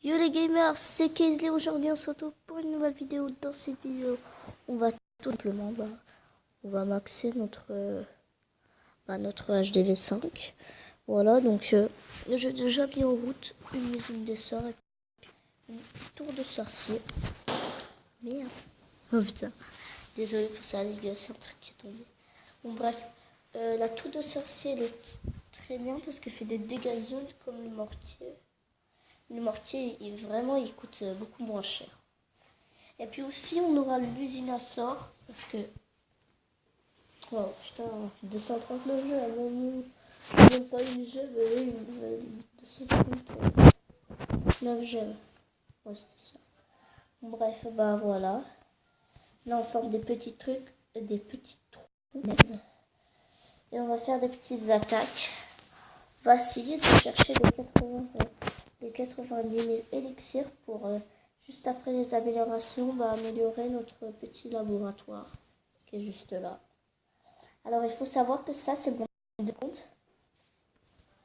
Yo les gamers, c'est Kaisley. Aujourd'hui on se retrouve pour une nouvelle vidéo. Dans cette vidéo, on va tout simplement on va maxer notre HDV5. Voilà, donc j'ai déjà mis en route une musique des sorts et une tour de sorcier. Merde. Oh putain. Désolé pour ça les gars, c'est un truc qui est tombé. Bon bref, la tour de sorcier elle est très bien parce qu'elle fait des dégâts zones comme le mortier. Le mortier, il coûte beaucoup moins cher. Et puis aussi, on aura l'usine à sort. Parce que... Oh putain, 239 jeux, même pas une gemme, oui, 239 gemmes. Ouais, c'était ça. Bref, bah voilà. Là, on forme des petits trucs, des petits trous. Merde. Et on va faire des petites attaques. On va essayer de chercher les 90 000 élixirs pour... juste après les améliorations, on va améliorer notre petit laboratoire qui est juste là. Alors il faut savoir que ça c'est mon compte.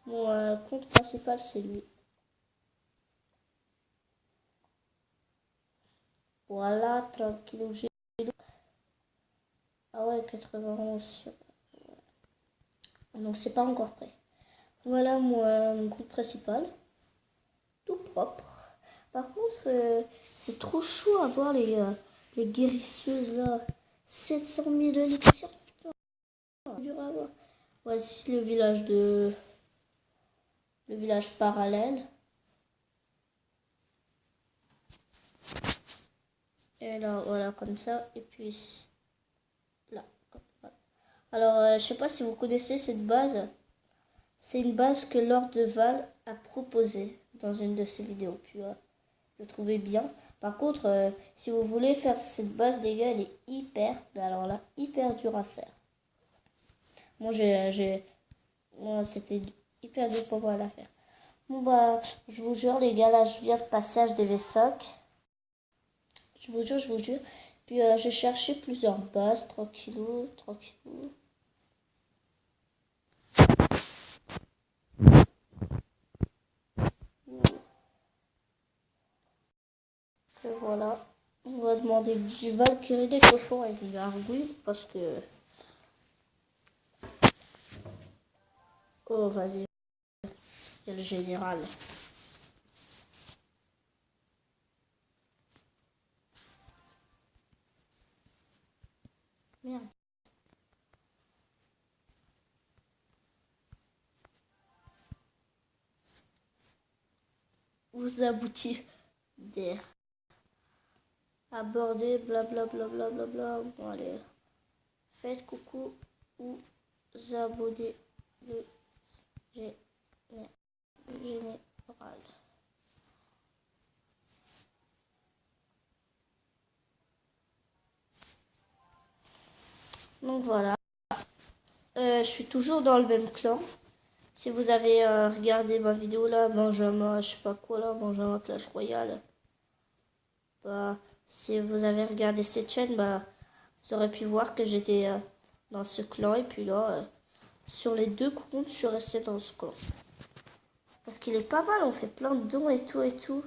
Mon compte principal c'est lui. Voilà, tranquille. Ah ouais, 91. Donc c'est pas encore prêt. Voilà mon compte principal. Tout propre. Par contre, c'est trop chaud à voir les guérisseuses là. 700 000 élixirs, putain. Dur à voir. Voici le village parallèle. Et là, voilà, comme ça. Et puis là. Voilà. Alors, je sais pas si vous connaissez cette base. C'est une base que Lord de Val a proposée dans une de ses vidéos. Puis, je trouvais bien. Par contre, si vous voulez faire cette base, les gars, elle est hyper dure à faire. Moi, c'était hyper dur pour moi à la faire. Bon, bah, je vous jure, les gars, là, je viens de passer HDV5. Je vous jure. Puis, j'ai cherché plusieurs bases, tranquillou. Et voilà. On va demander du Valkyrie des cochons avec une gargouille parce que... Oh, vas-y. C'est le général. Merde. Vous aboutir d'air. Aborder, blablabla. Bon, allez. Faites coucou ou abonnez le général. Donc voilà. Je suis toujours dans le même clan. Si vous avez regardé ma vidéo là, Benjamin, je sais pas quoi là, Benjamin Clash Royale. Bah, si vous avez regardé cette chaîne, bah, vous aurez pu voir que j'étais dans ce clan. Et puis là, sur les deux comptes, je suis restée dans ce clan. Parce qu'il est pas mal, on fait plein de dons et tout.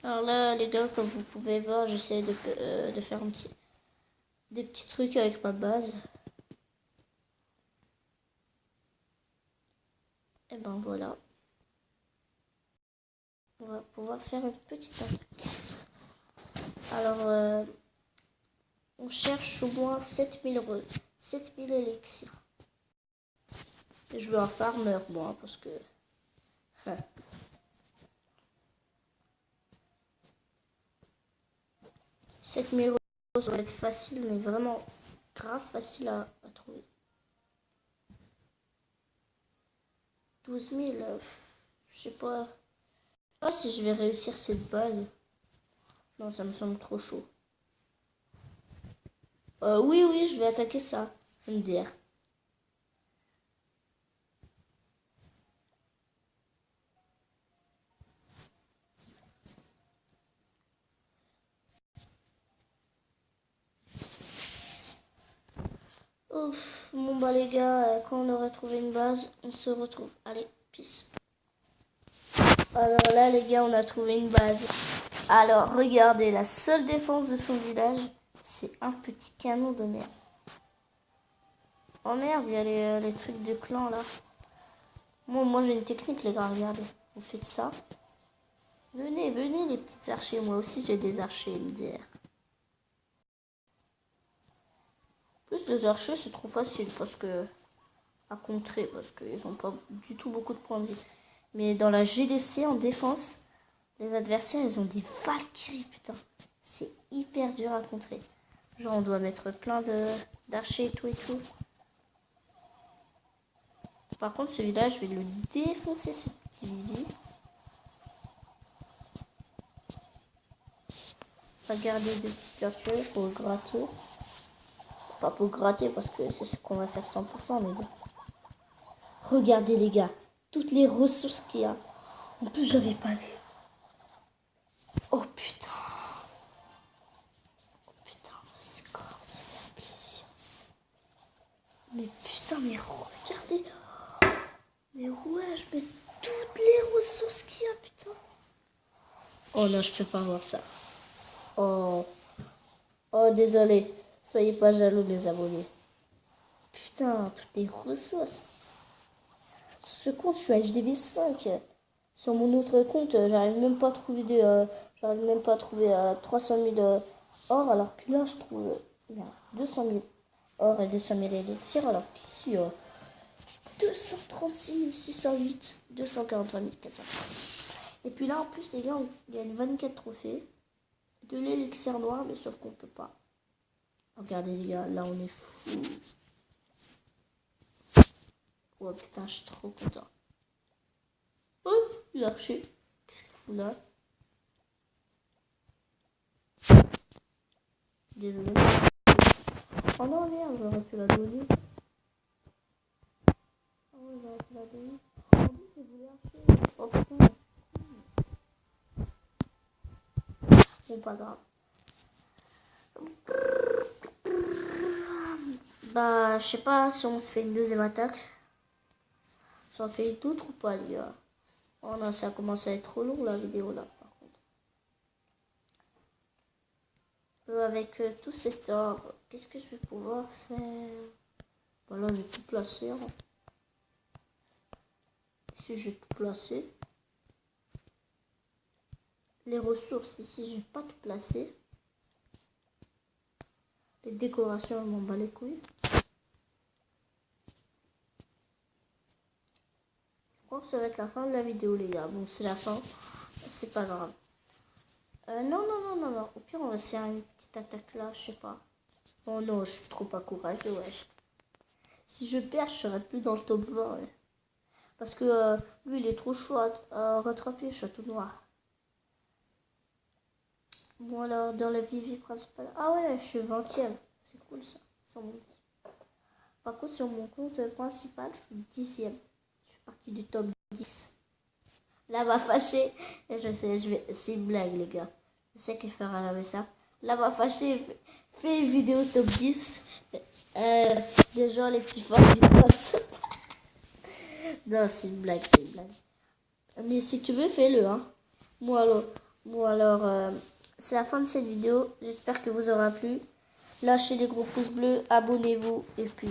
Alors là, les gars, comme vous pouvez voir, j'essaie de faire des petits trucs avec ma base. Et ben voilà. On va pouvoir faire une petite attaque. Alors, on cherche au moins 7000 élixirs. Et je veux un farmer, moi, parce que... 7000 euros, ça va être facile, mais vraiment grave facile à trouver. 12 000, je sais pas. Ah, si je vais réussir cette base. Non, ça me semble trop chaud. Oui, je vais attaquer ça. MDR. Ouf, bon bah les gars, quand on aura trouvé une base, on se retrouve. Allez, peace. Alors là les gars, on a trouvé une base. Alors regardez, la seule défense de son village, c'est un petit canon de merde. Oh merde, il y a les trucs de clan là. Moi j'ai une technique les gars, regardez. Vous faites ça. Venez les petits archers, moi aussi j'ai des archers MDR. Plus les archers c'est trop facile parce que à contrer parce qu'ils n'ont pas du tout beaucoup de points de vie. Mais dans la GDC en défense, les adversaires ils ont des Valkyries putain. C'est hyper dur à contrer. Genre on doit mettre plein d'archers et tout. Par contre ce village je vais le défoncer ce petit bibi. Regardez des petites virtuelles pour le gratter. Pas pour gratter parce que c'est ce qu'on va faire 100% mais bon. Regardez les gars, toutes les ressources qu'il y a. En plus j'avais pas vu. Oh putain. Oh putain, c'est grave, ça fait plaisir. Mais putain, mais regardez. Mais ouais, je mets toutes les ressources qu'il y a, putain. Oh non, je peux pas voir ça. Oh. Oh, désolé. Soyez pas jaloux, les abonnés. Putain, toutes les ressources. Sur ce compte, je suis HDV 5. Sur mon autre compte, j'arrive même pas à trouver 300 000 or, alors que là, je trouve 200 000 or et 200 000 élixirs, alors qu'ici, 236 608, 243 400. Et puis là, en plus, les gars, on gagne 24 trophées, de l'élixir noir, mais sauf qu'on peut pas. Regardez, les gars, là, on est fou. Oh putain, je suis trop content. Oh, l'archer. Qu'est-ce qu'il fout là? Désolé. Oh non, merde, j'aurais pu la donner. Oh, j'aurais pu la donner. En plus, j'ai voulu archer. Oh putain. Bon, pas grave. Bah, je sais pas si on se fait une deuxième attaque. Ça en fait d'autres ou pas, les gars? Oh non, ça commence à être trop long la vidéo là, par contre. Avec tout cet or, qu'est-ce que je vais pouvoir faire? Voilà, je vais tout placer. Hein. Ici, je vais tout placer. Les ressources, ici, je vais pas tout placer. Les décorations, je m'en bats les couilles. Je crois que ça va être la fin de la vidéo, les gars. Bon, c'est la fin. C'est pas grave. Non. Au pire, on va se faire une petite attaque là, je sais pas. Oh non, je suis trop pas courageux, wesh. Si je perds, je serai plus dans le top 20. Ouais. Parce que lui, il est trop chaud à rattraper, Château Noir. Bon, alors, dans la vie principale. Ah ouais, je suis 20e. C'est cool ça, sur mon 10. Par contre, sur mon compte principal, je suis 10e. Je suis partie du top 10. Là, va fâcher. Je sais, c'est une blague, les gars. Je sais qu'il fera jamais ça. Là, va fâcher. Fais une vidéo top 10. Des gens les plus forts du poste. Non, c'est une blague, Mais si tu veux, fais-le. Hein. Moi alors c'est la fin de cette vidéo. J'espère que vous aura plu. Lâchez des gros pouces bleus, abonnez-vous et puis...